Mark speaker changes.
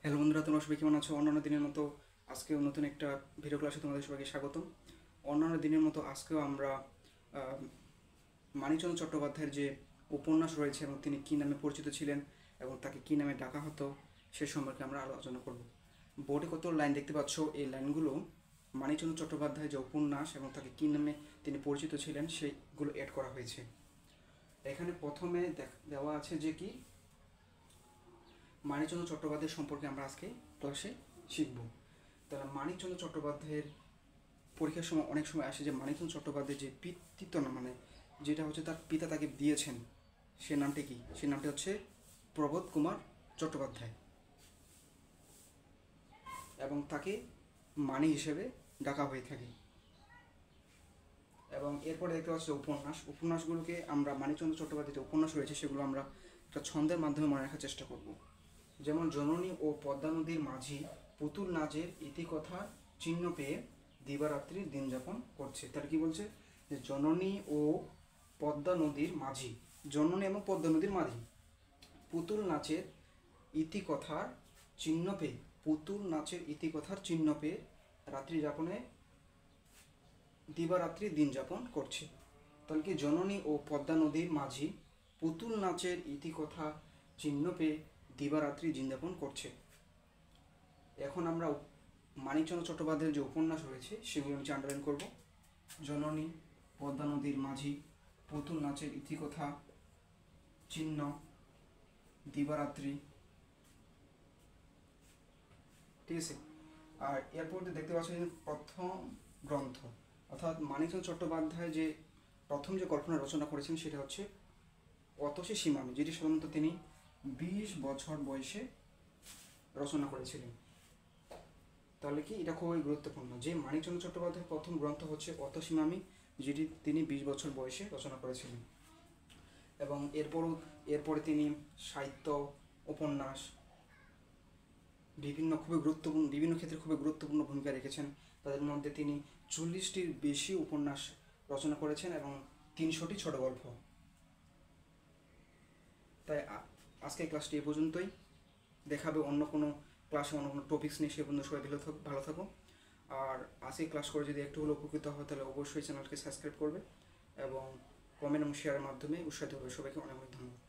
Speaker 1: Hello বন্ধুরা, তোমরা সবাই কেমন আছো? অন্যান্য দিনের মতো আজকেও নতুন একটা ভিডিও ক্লাসে তোমাদের সবাইকে স্বাগতম। অন্যান্য দিনের মতো আজকেও আমরা আহ, মানিকচন্দ্র চট্টোপাধ্যায়ের যে উপন্যাস রয়েছে এবং তিনি কী নামে পরিচিত ছিলেন এবং তাকে কী নামে ডাকা হতো সে সম্পর্কে আমরা আলোচনা করব। বোর্ডে কত লাইন দেখতে পাচ্ছ, এই লাইনগুলো মানিকচন্দ্র চট্টোপাধ্যায়ের যে উপন্যাস এবং তাকে কী নামে তিনি পরিচিত ছিলেন সেইগুলো অ্যাড করা হয়েছে। এখানে প্রথমে দেওয়া আছে যে কি মানিকচন্দ্র চট্টোপাধ্যায় সম্পর্কে আমরা আজকে ক্লাসে শিখব। তাহলে মানিকচন্দ্র চট্টোপাধ্যায়ের পরীক্ষার সময় অনেক সময় আসে যে মানিকচন্দ্র চট্টোপাধ্যায়ের যে পিতৃত্ব নাম, মানে যেটা হচ্ছে তার পিতা তাকে দিয়েছেন, সে নামটি কি? সে নামটি হচ্ছে প্রবোধ কুমার চট্টোপাধ্যায় এবং তাকে মানি হিসেবে ডাকা হয়ে থাকে। এবং এরপরে দেখতে পাচ্ছি উপন্যাসগুলোকে আমরা মানিকচন্দ্র চট্টোপাধ্যায়ের যে উপন্যাস রয়েছে সেগুলো আমরা একটা ছন্দের মাধ্যমে মনে রাখার চেষ্টা করব। যেমন জননী ও পদ্মা নদীর মাঝি পুতুল নাচের ইতিকথা চিহ্ন পেয়ে দিবারাত্রি দিন যাপন করছে। তার কি বলছে? যে জননী ও পদ্মা নদীর মাঝি, জননী এবং পদ্মা নদীর মাঝি পুতুল নাচের ইতিকথার চিহ্ন পেয়ে, পুতুল নাচের ইতিকথার চিহ্ন পেয়ে রাত্রি যাপনে দিবারাত্রি দিন যাপন করছে। তাহলে কি জননী ও পদ্মা নদীর মাঝি পুতুল নাচের ইতিকথা চিহ্ন পেয়ে দিবারাত্রি দিন যাপন করছে। এখন আমরা মানিকচন্দ্র চট্টোপাধ্যায়ের যে উপন্যাস রয়েছে সেগুলো নিচে আন্ডারলাইন করব। জননী, পদ্মা নদীর মাঝি, পুতুল নাচের ইতিকথা চিহ্ন, দিবারাত্রি, ঠিক আছে। আর এরপর দেখতে পাচ্ছেন প্রথম গ্রন্থ, অর্থাৎ মানিকচন্দ্র চট্টোপাধ্যায় যে প্রথম যে গল্পনা রচনা করেছেন সেটা হচ্ছে অতসী সীমামি, যেটি সাধারণত তিনি 20 বছর বয়সে রচনা করেছিলেন। তাহলে কি এটা খুবই গুরুত্বপূর্ণ যে মানিকচন্দ্র চট্টোপাধ্যায়ের প্রথম গ্রন্থ হচ্ছে অতসীমামি, যেটি তিনি 20 বছর বয়সে রচনা করেছিলেন। এবং এরপরে তিনি সাহিত্য, উপন্যাস বিভিন্ন ক্ষেত্রে খুবই গুরুত্বপূর্ণ ভূমিকা রেখেছেন। তাদের মধ্যে তিনি 40টির বেশি উপন্যাস রচনা করেছেন এবং 300টি ছোট গল্প। তাই আজকের ক্লাসটি এ পর্যন্তই। দেখাবে অন্য কোনো ক্লাসে অন্য কোনো টপিক্স নিয়ে। সে পর্যন্ত সবাই ভালো থাকো। আর আজকে ক্লাস করে যদি একটু হলেও উপকৃত হয় তাহলে অবশ্যই চ্যানেলকে সাবস্ক্রাইব করবে এবং কমেন্ট এবং শেয়ারের মাধ্যমে উৎসাহিত করবে। সবাইকে অনেক অনেক ধন্যবাদ।